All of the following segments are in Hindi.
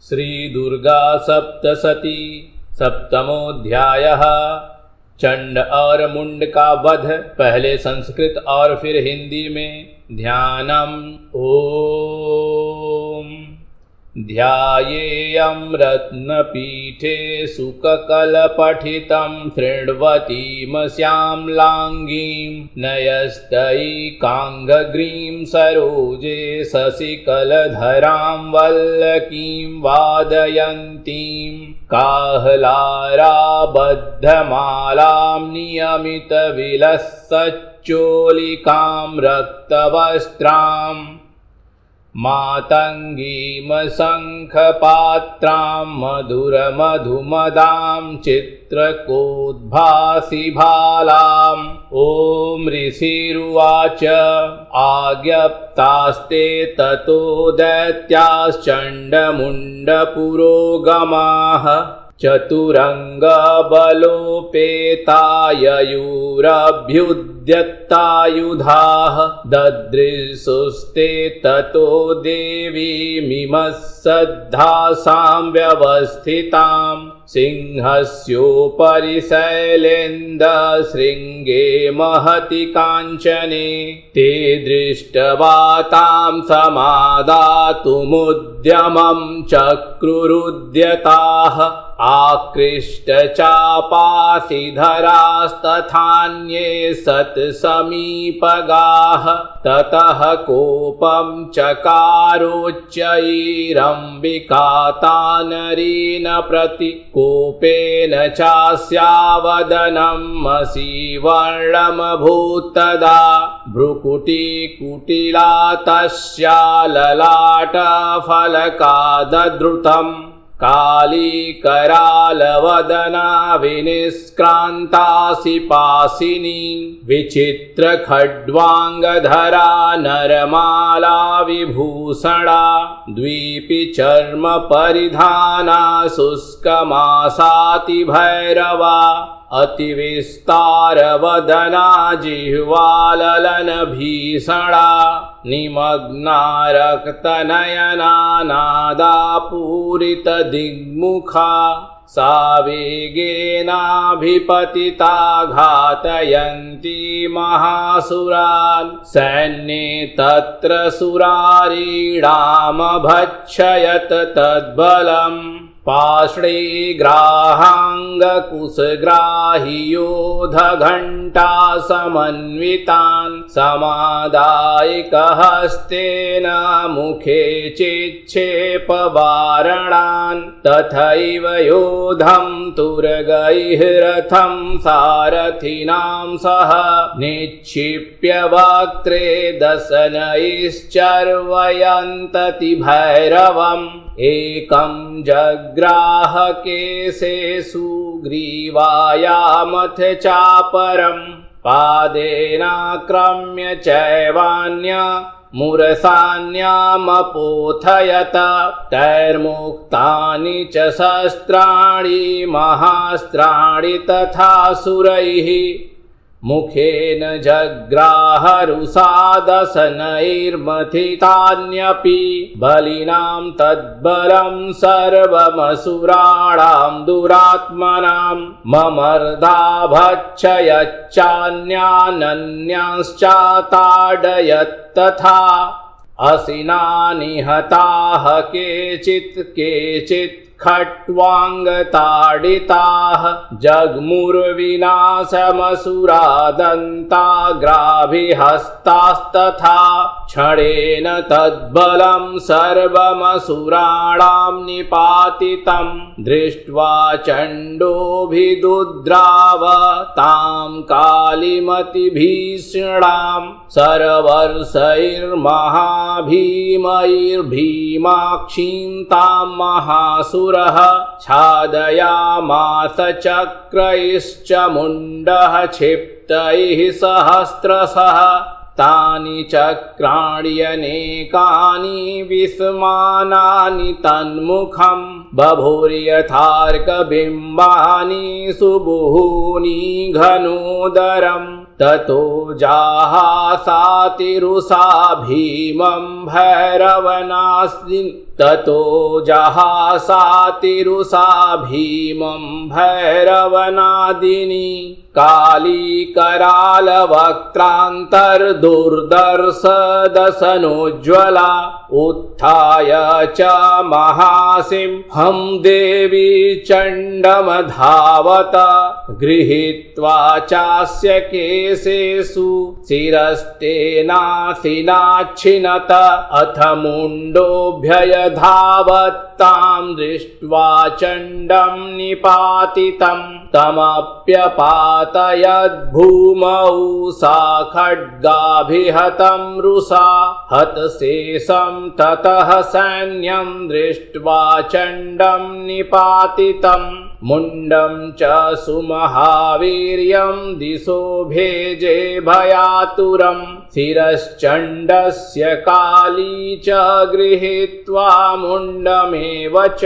श्रीदुर्गा सप्तशती सप्तमोऽध्यायः। चंड और मुंड का वध, पहले संस्कृत और फिर हिंदी में। ध्यानम्। ओम ध्यायेयं रत्नपीठे सुककलपठितं शृण्वतीं श्यामलाङ्गीं नयस्तैकाङ्घ्रीं सरोजे शशिकलधरां वल्लकीं वादयन्तीं काहलाराबद्धमालां नियमितविलसच्चोलिकां रक्तवस्त्राम् मातङ्गीं शङ्खपात्रां मधुरमधुमदां चित्रकोद्भासिभालाम्। ॐ ऋषिरुवाच आज्ञप्तास्ते ततो दैत्याश्चण्डमुण्डपुरोगमाः चतुरङ्गबलोपेताययुरभ्युद्यत्तायुधाः ददृशुस्ते ततो देवीमिमः सद्धासां व्यवस्थितां सिंहस्योपरि शैलेन्द्रशृङ्गे महति काञ्चने ते दृष्ट्वा तां समादातुमुद्यमं चक्रुरुद्यताः आकृष्टचापासिधरास्तथान्ये सत्समीपगाः ततः कोपं चकारोच्चैरम्बिका तानरीन् प्रति कोपेन चास्यावदनं मसीवर्णमभूत्तदा भ्रुकुटिकुटिला तस्या ललाटफलकादधृतम् कालीकरालवदना विनिष्क्रान्तासि पासिनी विचित्रखड्वाङ्गधरा नरमाला विभूषणा द्वीपि चर्मपरिधाना शुष्कमासातिभैरवा अतिविस्तारवदना जिह्वाललनभीषणा निमग्ना रक्तनयना नादापूरितदिग्मुखा सा वेगेनाभिपतिता घातयन्ती महासुरान् सैन्ये तत्र सुरारीणामभक्षयत् तद्बलम् पार्श्वे ग्राहाङ्गकुशग्राहियोधघण्टा समन्वितान् समादायिकहस्तेन मुखे चिक्षेपवारणान् तथैव योधं तुरगैः रथं सारथिनां सह निक्षिप्य वक्त्रे दशनैश्चर्वयन्तति भैरवम् एकं जग्राह केशेषु ग्रीवायामथ चापरम् पादेनाक्रम्य चैवान्या मुरसान्यामपोथयत तैर्मुक्तानि च शस्त्राणि महास्त्राणि तथा सुरैः मुखेन जग्राहरुषादशनैर्मथितान्यपि बलिनां तद्बलं सर्वमसुराणां दुरात्मनां ममर्धा भक्षयच्चान्यानन्यांश्चाताडयत्तथा असिना निहताः केचित् खट्वाङ्गताडिताः जग्मुर्विनाशमसुरादन्ताग्राभिहस्तास्तथा क्षणेन तद्बलं सर्वमसुराणां निपातितं दृष्ट्वा चण्डोऽभिदुद्राव तां कालिमतिभीषणां सर्वर्षैर्महाभीमैर्भीमाक्षीं तां महासुरः छादयामास चक्रैश्च मुण्डः क्षिप्तैः सहस्रशः तानि चक्राण्यनेकानि विस्मानानि तन्मुखं बभूर्यथार्कबिम्बानि सुबहूनि घनोदरम् ततो जाहासातिरुषा भीमं भैरवनास्ति ततो जहासातिरुषा भीमं भैरवनादिनी काली करालवक्त्रान्तर्दुर्दर्श दशनोज्ज्वला उत्थाय च महासिंहं देवी चण्डमधावत गृहीत्वा चास्य केशेषु शिरस्तेनासिनाच्छिनत अथ मुण्डोऽभ्ययधावत्तां दृष्ट्वा चण्डं निपातितं तमप्यपातयद्भूमौ सा खड्गाभिहतं रुषा हतशेषं ततः सैन्यं दृष्ट्वा चण्डं निपातितं मुण्डं च सुमहावीर्यं दिशो भेजे भयातुरं शिरश्चण्डस्य काली च गृहीत्वा मुण्डमेव च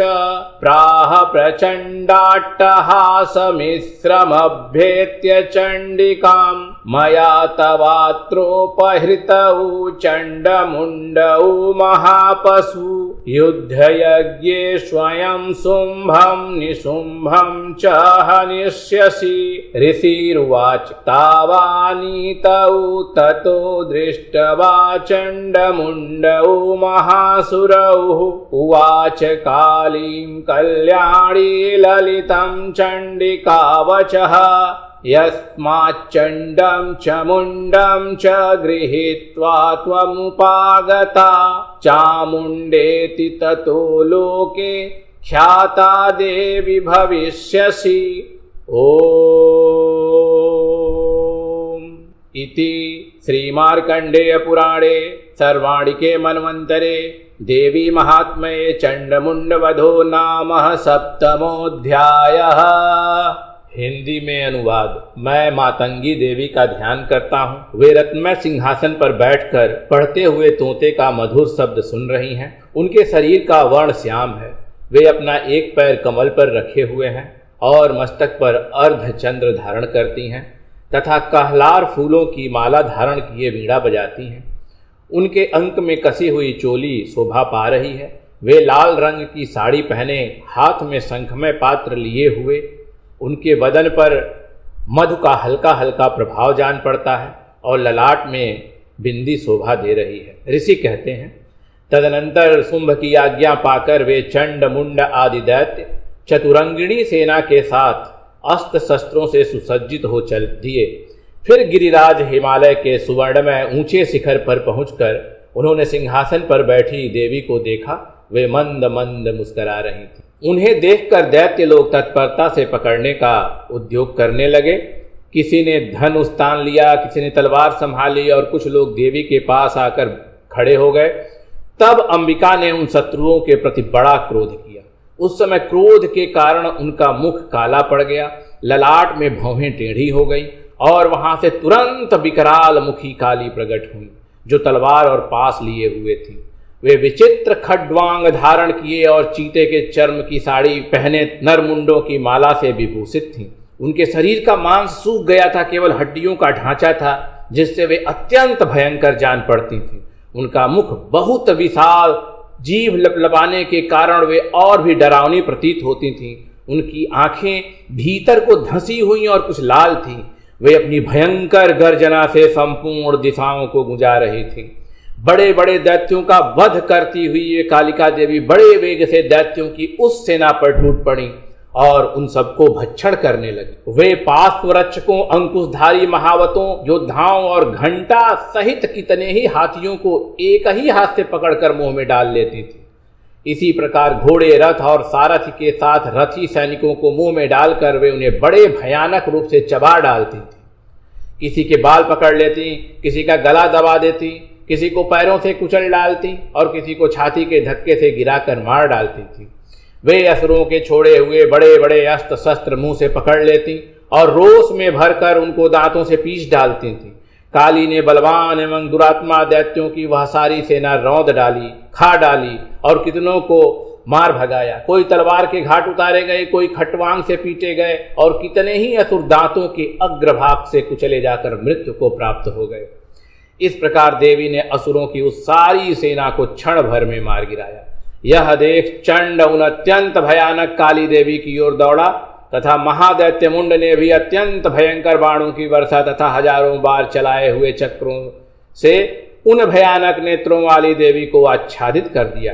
प्राह प्रचण्डाट्टहासमिश्रमभ्येत्य चण्डिकां मया तवात्रोपहृतौ चण्डमुण्डौ महापशु युद्धयज्ञे स्वयं शुम्भं निशुम्भं च हनिष्यसि ऋषिरुवाच तावानीतौ ततो दृष्ट्वा चण्डमुण्डौ महासुरौ उवाच कालीं कल्याणी ललितं चण्डिकावचः यस्माच्चण्डं च मुण्डं च गृहीत्वा त्वमुपागता चामुण्डेति ततो लोके ख्याता देवी भविष्यसि। ओम इति श्रीमार्कण्डेय पुराणे सर्वाणिके मन्वन्तरे देवी महात्म्ये चण्डमुण्डवधो नाम सप्तमोऽध्यायः। हिंदी में अनुवाद। मैं मातंगी देवी का ध्यान करता हूँ। वे रत्नमय सिंहासन पर बैठकर पढ़ते हुए तोते का मधुर शब्द सुन रही हैं। उनके शरीर का वर्ण श्याम है। वे अपना एक पैर कमल पर रखे हुए हैं और मस्तक पर अर्धचंद्र धारण करती हैं तथा कहलार फूलों की माला धारण किए वीणा बजाती हैं। उनके अंक में कसी हुई चोली शोभा पा रही है। वे लाल रंग की साड़ी पहने हाथ में शंखमय पात्र लिए हुए उनके बदन पर मधु का हल्का हल्का प्रभाव जान पड़ता है और ललाट में बिंदी शोभा दे रही है। ऋषि कहते हैं, तदनंतर शुंभ की आज्ञा पाकर वे चंड मुंड आदि दैत्य चतुरंगिणी सेना के साथ अस्त्र शस्त्रों से सुसज्जित हो चल दिए। फिर गिरिराज हिमालय के सुवर्णमय ऊंचे शिखर पर पहुंचकर उन्होंने सिंहासन पर बैठी देवी को देखा। वे मंद मंद मुस्करा रही थी। उन्हें देखकर दैत्य लोग तत्परता से पकड़ने का उद्योग करने लगे। किसी ने धनुष तान लिया, किसी ने तलवार संभाली और कुछ लोग देवी के पास आकर खड़े हो गए। तब अंबिका ने उन शत्रुओं के प्रति बड़ा क्रोध किया। उस समय क्रोध के कारण उनका मुख काला पड़ गया, ललाट में भौहें टेढ़ी हो गई और वहां से तुरंत विकराल मुखी काली प्रकट हुई जो तलवार और पास लिए हुए थी। वे विचित्र खड्वांग धारण किए और चीते के चर्म की साड़ी पहने नरमुंडों की माला से विभूषित थीं। उनके शरीर का मांस सूख गया था, केवल हड्डियों का ढांचा था जिससे वे अत्यंत भयंकर जान पड़ती थीं। उनका मुख बहुत विशाल, जीभ लपलपाने के कारण वे और भी डरावनी प्रतीत होती थीं। उनकी आंखें भीतर को धंसी हुई और कुछ लाल थीं। वे अपनी भयंकर गर्जना से संपूर्ण दिशाओं को गुंजा रही थीं। बड़े बड़े दैत्यों का वध करती हुई ये कालिका देवी बड़े वेग से दैत्यों की उस सेना पर टूट पड़ी और उन सबको भक्षण करने लगी। वे पार्श्वरक्षकों, अंकुशधारी महावतों, योद्धाओं और घंटा सहित कितने ही हाथियों को एक ही हाथ से पकड़कर मुंह में डाल लेती थी। इसी प्रकार घोड़े, रथ और सारथी के साथ रथी सैनिकों को मुंह में डालकर वे उन्हें बड़े भयानक रूप से चबा डालती थी। किसी के बाल पकड़ लेती, किसी का गला दबा देती, किसी को पैरों से कुचल डालती और किसी को छाती के धक्के से गिराकर मार डालती थी। वे असुरों के छोड़े हुए बड़े बड़े अस्त्र शस्त्र मुंह से पकड़ लेती और रोष में भरकर उनको दांतों से पीस डालती थी। काली ने बलवान एवं दुरात्मा दैत्यों की वह सारी सेना रौंद डाली, खा डाली और कितनों को मार भगाया। कोई तलवार के घाट उतारे गए, कोई खटवांग से पीटे गए और कितने ही असुर दांतों के अग्रभाग से कुचले जाकर मृत्यु को प्राप्त हो गए। इस प्रकार देवी ने असुरों की उस सारी सेना को क्षण भर में मार गिराया। यह देख चंड उन अत्यंत भयानक काली देवी की ओर दौड़ा तथा महादैत्य मुंड ने भी अत्यंत भयंकर बाणों की वर्षा तथा हजारों बार चलाए हुए चक्रों से उन भयानक नेत्रों वाली देवी को आच्छादित कर दिया।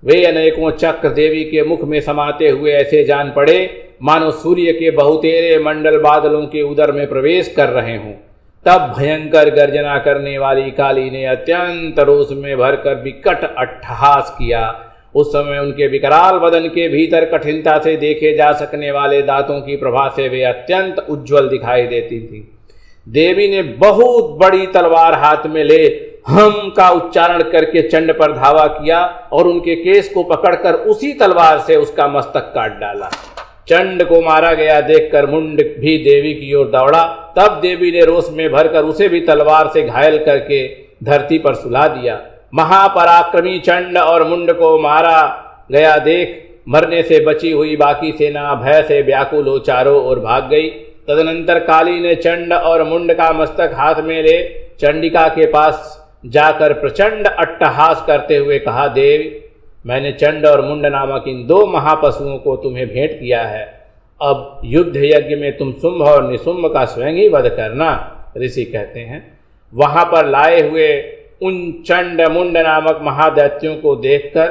वे अनेकों चक्र देवी के मुख में समाते हुए ऐसे जान पड़े मानो सूर्य के बहुतेरे मंडल बादलों के उदर में प्रवेश कर रहे हों। तब भयंकर गर्जना करने वाली काली ने अत्यंत रोष में भरकर विकट अट्टहास किया। उस समय उनके विकराल बदन के भीतर कठिनता से देखे जा सकने वाले दांतों की प्रभा से वे अत्यंत उज्ज्वल दिखाई देती थी। देवी ने बहुत बड़ी तलवार हाथ में ले हम का उच्चारण करके चंड पर धावा किया और उनके केस को पकड़कर उसी तलवार से उसका मस्तक काट डाला। चंड को मारा गया देखकर मुंड भी देवी की ओर दौड़ा। तब देवी ने रोष में भरकर उसे भी तलवार से घायल करके धरती पर सुला दिया। महापराक्रमी चंड और मुंड को मारा गया देख मरने से बची हुई बाकी सेना भय से व्याकुल हो चारों ओर भाग गई। तदनंतर काली ने चंड और मुंड का मस्तक हाथ में ले चंडिका के पास जाकर प्रचंड अट्टहास करते हुए कहा, देवी, मैंने चंड और मुंड नामक इन दो महापशुओं को तुम्हें भेंट किया है। अब युद्ध यज्ञ में तुम शुंभ और निशुंभ का स्वयं ही वध करना। ऋषि कहते हैं, वहां पर लाए हुए उन चंड मुंड नामक महादैत्यों को देखकर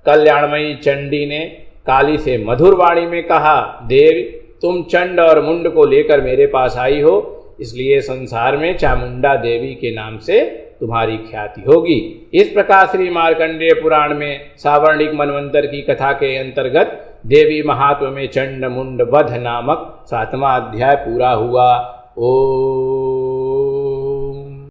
कल्याणमयी चंडी ने काली से मधुर वाणी में कहा, देवी, तुम चंड और मुंड को लेकर मेरे पास आई हो, इसलिए संसार में चामुंडा देवी के नाम से तुम्हारी ख्याति होगी। इस प्रकार श्री मार्कंडेय पुराण में सावर्णिक मनवंतर की कथा के अंतर्गत देवी महात्म्य में चंड मुंड वध नामक 7वां अध्याय पूरा हुआ। ओम।